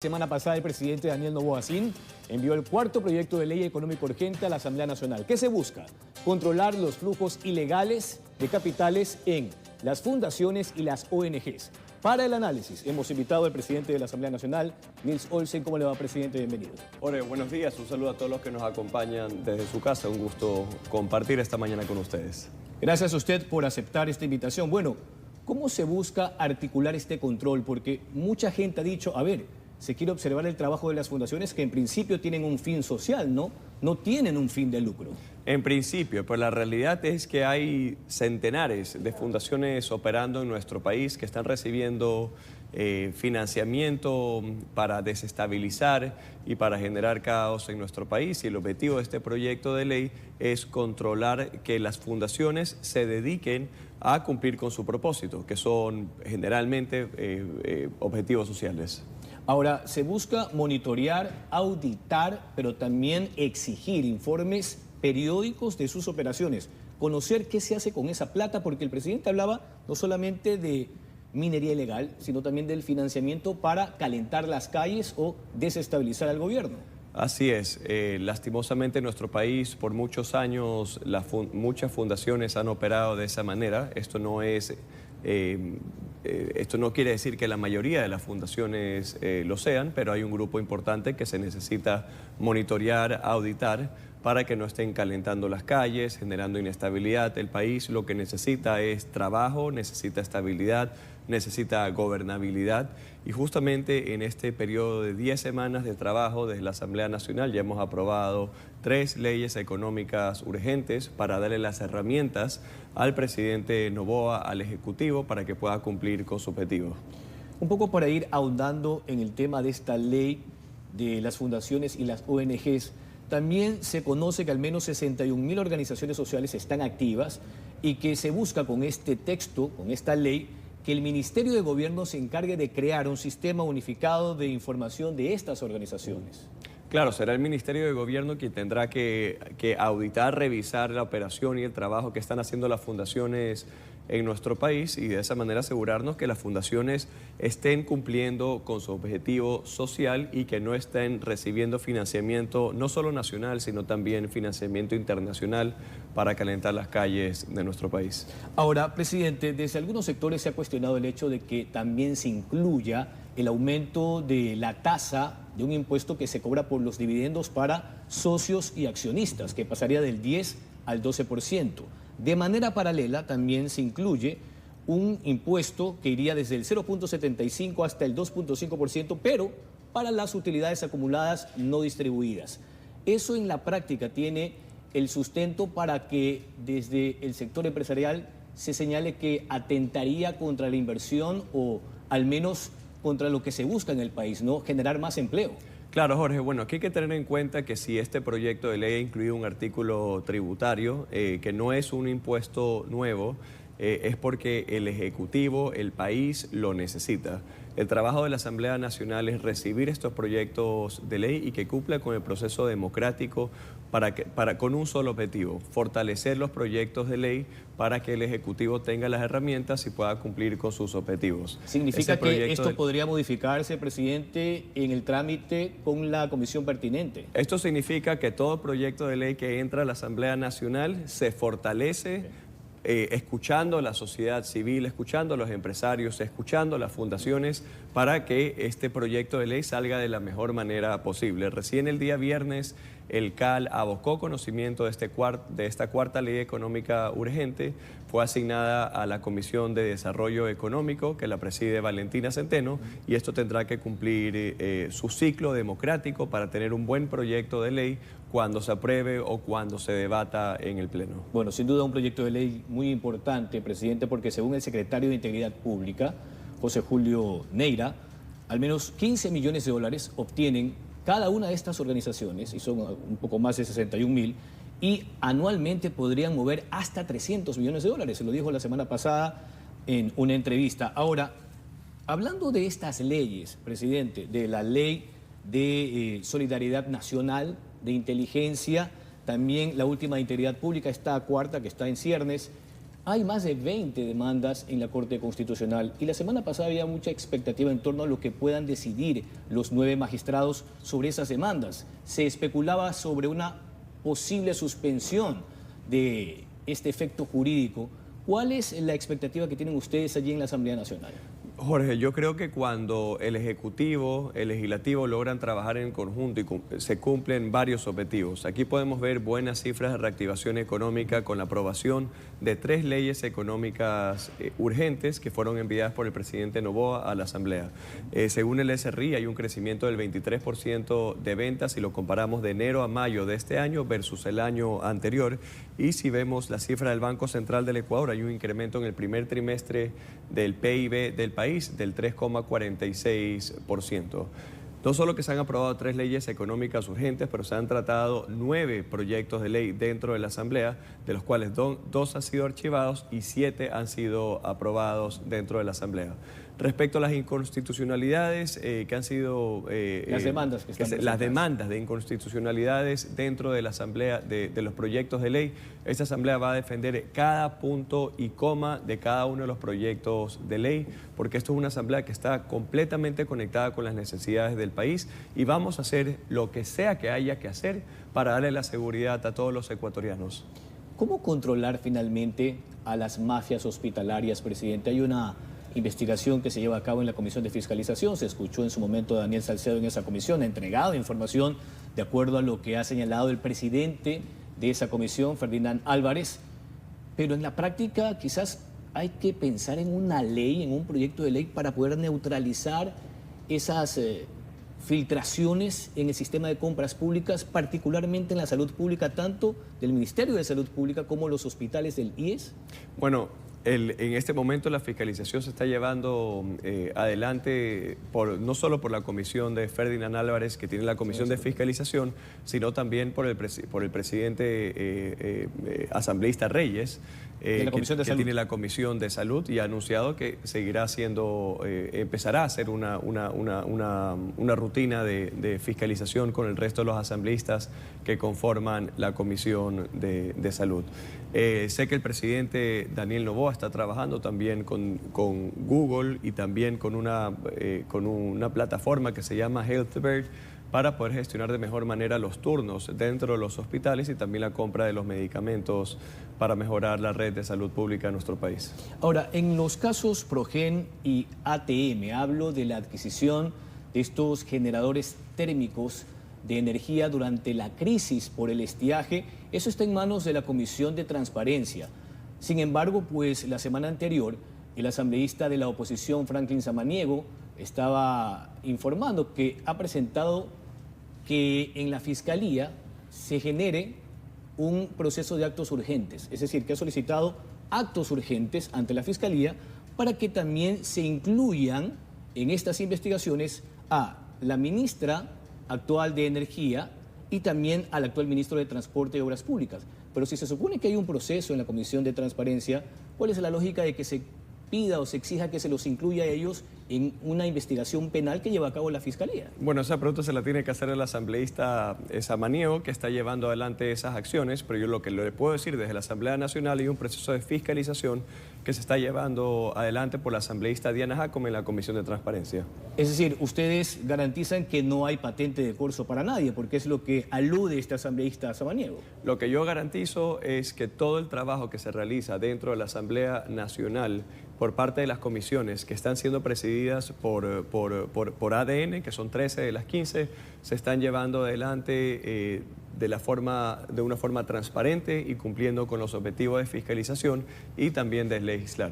Semana pasada el presidente Daniel Noboa Sin envió el cuarto proyecto de ley económico urgente a la Asamblea Nacional. ¿Qué se busca? Controlar los flujos ilegales de capitales en las fundaciones y las ONGs. Para el análisis hemos invitado al presidente de la Asamblea Nacional, Nils Olsen. ¿Cómo le va, presidente? Bienvenido. Jorge, buenos días. Un saludo a todos los que nos acompañan desde su casa. Un gusto compartir esta mañana con ustedes. Gracias a usted por aceptar esta invitación. Bueno, ¿cómo se busca articular este control? Porque mucha gente ha dicho, a ver, se quiere observar el trabajo de las fundaciones que en principio tienen un fin social, ¿no? No tienen un fin de lucro. En principio, pero la realidad es que hay centenares de fundaciones operando en nuestro país que están recibiendo financiamiento para desestabilizar y para generar caos en nuestro país. Y el objetivo de este proyecto de ley es controlar que las fundaciones se dediquen a cumplir con su propósito, que son generalmente objetivos sociales. Ahora, se busca monitorear, auditar, pero también exigir informes periódicos de sus operaciones, conocer qué se hace con esa plata, porque el presidente hablaba no solamente de minería ilegal, sino también del financiamiento para calentar las calles o desestabilizar al gobierno. Así es. Lastimosamente en nuestro país por muchos años muchas fundaciones han operado de esa manera. Esto no quiere decir que la mayoría de las fundaciones lo sean, pero hay un grupo importante que se necesita monitorear, auditar, para que no estén calentando las calles, generando inestabilidad. El país lo que necesita es trabajo, necesita estabilidad, necesita gobernabilidad. Y justamente en este periodo de 10 semanas de trabajo desde la Asamblea Nacional ya hemos aprobado 3 leyes económicas urgentes para darle las herramientas al presidente Noboa, al Ejecutivo, para que pueda cumplir con su objetivo. Un poco para ir ahondando en el tema de esta ley de las fundaciones y las ONGs, también se conoce que al menos 61.000 organizaciones sociales están activas y que se busca con este texto, con esta ley, que el Ministerio de Gobierno se encargue de crear un sistema unificado de información de estas organizaciones. Claro, será el Ministerio de Gobierno quien tendrá que auditar, revisar la operación y el trabajo que están haciendo las fundaciones en nuestro país y de esa manera asegurarnos que las fundaciones estén cumpliendo con su objetivo social y que no estén recibiendo financiamiento no solo nacional, sino también financiamiento internacional para calentar las calles de nuestro país. Ahora, presidente, desde algunos sectores se ha cuestionado el hecho de que también se incluya el aumento de la tasa de un impuesto que se cobra por los dividendos para socios y accionistas, que pasaría del 10 al 12%. De manera paralela también se incluye un impuesto que iría desde el 0.75 hasta el 2.5%, pero para las utilidades acumuladas no distribuidas. Eso en la práctica tiene el sustento para que desde el sector empresarial se señale que atentaría contra la inversión o al menos contra lo que se busca en el país, ¿no? Generar más empleo. Claro, Jorge. Bueno, aquí hay que tener en cuenta que si este proyecto de ley ha incluido un artículo tributario, que no es un impuesto nuevo, es porque el Ejecutivo, el país, lo necesita. El trabajo de la Asamblea Nacional es recibir estos proyectos de ley y que cumpla con el proceso democrático con un solo objetivo: fortalecer los proyectos de ley para que el Ejecutivo tenga las herramientas y pueda cumplir con sus objetivos. ¿Significa que esto podría modificarse, presidente, en el trámite con la comisión pertinente? Esto significa que todo proyecto de ley que entra a la Asamblea Nacional se fortalece escuchando a la sociedad civil, escuchando a los empresarios, escuchando a las fundaciones para que este proyecto de ley salga de la mejor manera posible. Recién el día viernes el CAL abocó conocimiento de esta cuarta ley económica urgente. Fue asignada a la Comisión de Desarrollo Económico, que la preside Valentina Centeno, y esto tendrá que cumplir su ciclo democrático para tener un buen proyecto de ley cuando se apruebe o cuando se debata en el Pleno. Bueno, sin duda un proyecto de ley muy importante, presidente, porque según el secretario de Integridad Pública, José Julio Neira, al menos 15 millones de dólares obtienen cada una de estas organizaciones, y son un poco más de 61.000, y anualmente podrían mover hasta 300 millones de dólares. Se lo dijo la semana pasada en una entrevista. Ahora, hablando de estas leyes, presidente, de la ley de solidaridad nacional, de inteligencia, también la última de integridad pública, esta cuarta que está en ciernes, Hay más de 20 demandas en la Corte Constitucional y la semana pasada había mucha expectativa en torno a lo que puedan decidir los 9 magistrados sobre esas demandas. Se especulaba sobre una posible suspensión de este efecto jurídico. ¿Cuál es la expectativa que tienen ustedes allí en la Asamblea Nacional? Jorge, yo creo que cuando el Ejecutivo, el Legislativo logran trabajar en conjunto y se cumplen varios objetivos. Aquí podemos ver buenas cifras de reactivación económica con la aprobación de 3 leyes económicas urgentes que fueron enviadas por el presidente Noboa a la Asamblea. Según el SRI hay un crecimiento del 23% de ventas si lo comparamos de enero a mayo de este año versus el año anterior. Y si vemos la cifra del Banco Central del Ecuador, hay un incremento en el primer trimestre del PIB del país del 3,46%. No solo que se han aprobado 3 leyes económicas urgentes, pero se han tratado 9 proyectos de ley dentro de la Asamblea, de los cuales 2 han sido archivados y 7 han sido aprobados dentro de la Asamblea. Respecto a las inconstitucionalidades que han sido... las demandas que están las demandas de inconstitucionalidades dentro de la Asamblea, de los proyectos de ley, esta Asamblea va a defender cada punto y coma de cada uno de los proyectos de ley, porque esto es una Asamblea que está completamente conectada con las necesidades del país y vamos a hacer lo que sea que haya que hacer para darle la seguridad a todos los ecuatorianos. ¿Cómo controlar finalmente a las mafias hospitalarias, presidente? Hay una investigación que se lleva a cabo en la Comisión de Fiscalización. Se escuchó en su momento a Daniel Salcedo en esa comisión, ha entregado información de acuerdo a lo que ha señalado el presidente de esa comisión, Ferdinand Álvarez. Pero en la práctica quizás hay que pensar en una ley, en un proyecto de ley para poder neutralizar esas filtraciones en el sistema de compras públicas, particularmente en la salud pública, tanto del Ministerio de Salud Pública como los hospitales del IES. Bueno, en este momento la fiscalización se está llevando adelante no solo por la comisión de Ferdinand Álvarez, que tiene la comisión de fiscalización, sino también por el presidente asambleísta Reyes, que tiene la comisión de salud y ha anunciado que seguirá haciendo, empezará a hacer una rutina de fiscalización con el resto de los asambleístas que conforman la comisión de salud. Sé que el presidente Daniel Noboa está trabajando también con Google y también con una plataforma que se llama HealthBird para poder gestionar de mejor manera los turnos dentro de los hospitales y también la compra de los medicamentos para mejorar la red de salud pública en nuestro país. Ahora, en los casos Progen y ATM, hablo de la adquisición de estos generadores térmicos de energía durante la crisis por el estiaje. Eso está en manos de la Comisión de Transparencia. Sin embargo, pues la semana anterior, el asambleísta de la oposición, Franklin Samaniego, estaba informando que ha presentado que en la Fiscalía se genere un proceso de actos urgentes. Es decir, que ha solicitado actos urgentes ante la Fiscalía para que también se incluyan en estas investigaciones a la ministra actual de Energía y también al actual ministro de Transporte y Obras Públicas. Pero si se supone que hay un proceso en la Comisión de Transparencia, ¿cuál es la lógica de que se pida o se exija que se los incluya a ellos en una investigación penal que lleva a cabo la Fiscalía? Bueno, esa pregunta se la tiene que hacer el asambleísta Samaniego, que está llevando adelante esas acciones, pero yo lo que le puedo decir desde la Asamblea Nacional hay un proceso de fiscalización que se está llevando adelante por la asambleísta Diana Jacome en la Comisión de Transparencia. Es decir, ustedes garantizan que no hay patente de corso para nadie, porque es lo que alude este asambleísta Samaniego. Lo que yo garantizo es que todo el trabajo que se realiza dentro de la Asamblea Nacional por parte de las comisiones que están siendo presididas por ADN, que son 13 de las 15, se están llevando adelante de una forma transparente y cumpliendo con los objetivos de fiscalización y también de legislar.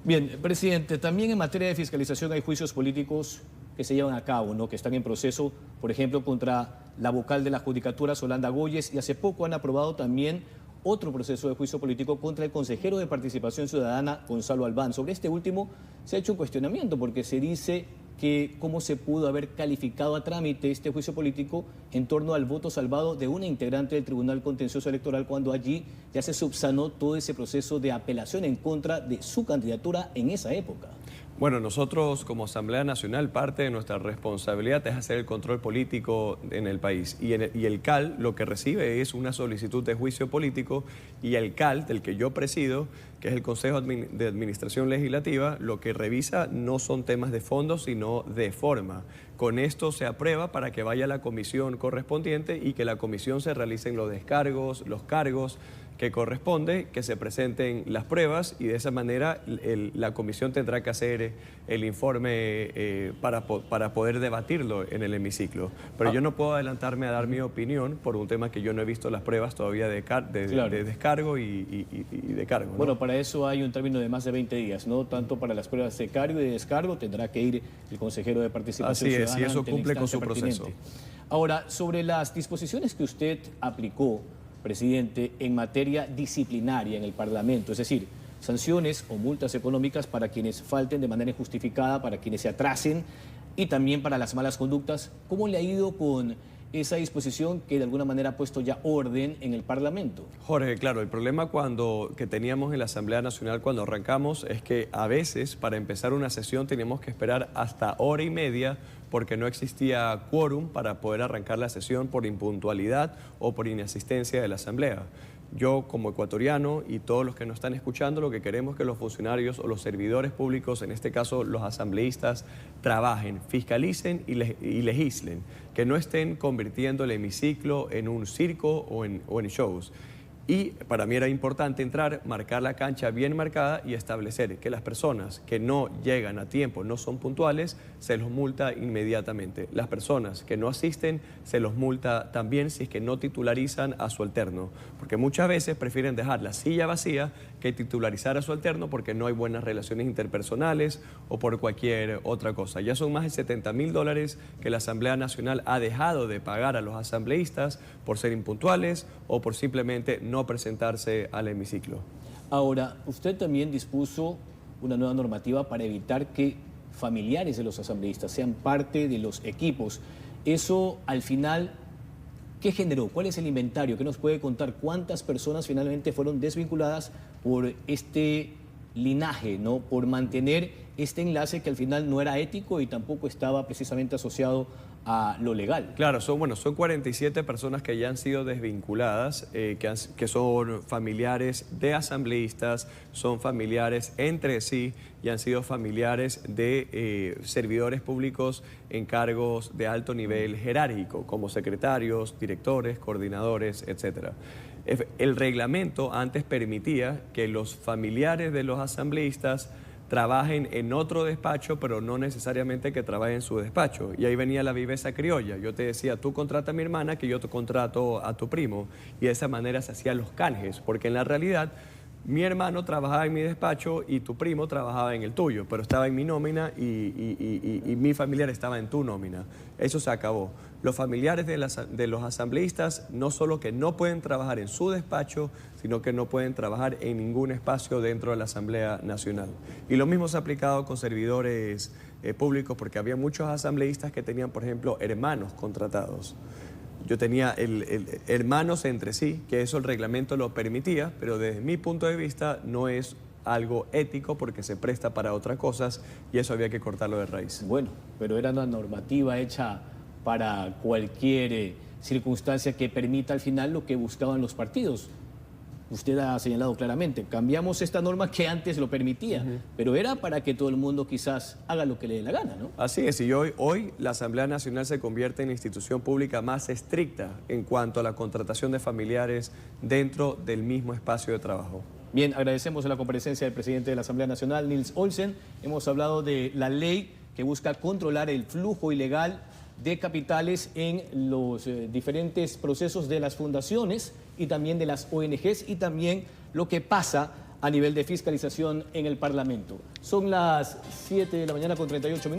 Bien, presidente, también en materia de fiscalización hay juicios políticos que se llevan a cabo, ¿no?, que están en proceso, por ejemplo, contra la vocal de la Judicatura, Solanda Goyes, y hace poco han aprobado también otro proceso de juicio político contra el consejero de Participación Ciudadana, Gonzalo Albán. Sobre este último se ha hecho un cuestionamiento porque se dice que cómo se pudo haber calificado a trámite este juicio político en torno al voto salvado de una integrante del Tribunal Contencioso Electoral cuando allí ya se subsanó todo ese proceso de apelación en contra de su candidatura en esa época. Bueno, nosotros como Asamblea Nacional, parte de nuestra responsabilidad es hacer el control político en el país. Y el CAL lo que recibe es una solicitud de juicio político y el CAL, del que yo presido, que es el Consejo de Administración Legislativa, lo que revisa no son temas de fondo, sino de forma. Con esto se aprueba para que vaya a la comisión correspondiente y que la comisión se realicen los descargos, los cargos que corresponde, que se presenten las pruebas y de esa manera la comisión tendrá que hacer el informe para poder debatirlo en el hemiciclo. Pero yo no puedo adelantarme a dar mi opinión por un tema que yo no he visto las pruebas todavía de descargo y de cargo, ¿no? Bueno, para eso hay un término de más de 20 días, ¿no? Tanto para las pruebas de cargo y de descargo tendrá que ir el consejero de Participación Ciudadana. Así es, y eso cumple con su proceso. Ahora, sobre las disposiciones que usted aplicó, presidente, en materia disciplinaria en el Parlamento, es decir, sanciones o multas económicas para quienes falten de manera injustificada, para quienes se atrasen y también para las malas conductas. ¿Cómo le ha ido con esa disposición que de alguna manera ha puesto ya orden en el Parlamento? Jorge, claro, el problema que teníamos en la Asamblea Nacional cuando arrancamos es que a veces para empezar una sesión teníamos que esperar hasta hora y media porque no existía quórum para poder arrancar la sesión por impuntualidad o por inasistencia de la Asamblea. Yo como ecuatoriano y todos los que nos están escuchando, lo que queremos es que los funcionarios o los servidores públicos, en este caso los asambleístas, trabajen, fiscalicen y legislen, que no estén convirtiendo el hemiciclo en un circo o en shows. Y para mí era importante entrar, marcar la cancha bien marcada y establecer que las personas que no llegan a tiempo, no son puntuales, se los multa inmediatamente. Las personas que no asisten, se los multa también si es que no titularizan a su alterno. Porque muchas veces prefieren dejar la silla vacía que titularizar a su alterno porque no hay buenas relaciones interpersonales o por cualquier otra cosa. Ya son más de $70.000 que la Asamblea Nacional ha dejado de pagar a los asambleístas por ser impuntuales o por simplemente no presentarse al hemiciclo. Ahora, usted también dispuso una nueva normativa para evitar que familiares de los asambleístas sean parte de los equipos. Eso, al final, ¿qué generó? ¿Cuál es el inventario? ¿Qué nos puede contar? ¿Cuántas personas finalmente fueron desvinculadas por este linaje, ¿no? Por mantener este enlace que al final no era ético y tampoco estaba precisamente asociado a lo legal? Claro, son 47 personas que ya han sido desvinculadas, que son familiares de asambleístas, son familiares entre sí y han sido familiares de servidores públicos en cargos de alto nivel jerárquico, como secretarios, directores, coordinadores, etc. El reglamento antes permitía que los familiares de los asambleístas trabajen en otro despacho, pero no necesariamente que trabajen en su despacho. Y ahí venía la viveza criolla. Yo te decía, tú contrata a mi hermana, que yo te contrato a tu primo. Y de esa manera se hacían los canjes, porque en la realidad mi hermano trabajaba en mi despacho y tu primo trabajaba en el tuyo, pero estaba en mi nómina y mi familiar estaba en tu nómina. Eso se acabó. Los familiares de los asambleístas no solo que no pueden trabajar en su despacho, sino que no pueden trabajar en ningún espacio dentro de la Asamblea Nacional. Y lo mismo se ha aplicado con servidores públicos, porque había muchos asambleístas que tenían, por ejemplo, hermanos contratados. Yo tenía hermanos entre sí, que eso el reglamento lo permitía, pero desde mi punto de vista no es algo ético porque se presta para otras cosas y eso había que cortarlo de raíz. Bueno, pero era una normativa hecha para cualquier circunstancia que permita al final lo que buscaban los partidos. Usted ha señalado claramente, cambiamos esta norma que antes lo permitía, pero era para que todo el mundo quizás haga lo que le dé la gana, ¿no? Así es, y hoy la Asamblea Nacional se convierte en la institución pública más estricta en cuanto a la contratación de familiares dentro del mismo espacio de trabajo. Bien, agradecemos la comparecencia del presidente de la Asamblea Nacional, Nils Olsen. Hemos hablado de la ley que busca controlar el flujo ilegal de capitales en los diferentes procesos de las fundaciones y también de las ONGs y también lo que pasa a nivel de fiscalización en el Parlamento. Son las 7 de la mañana con 38 minutos.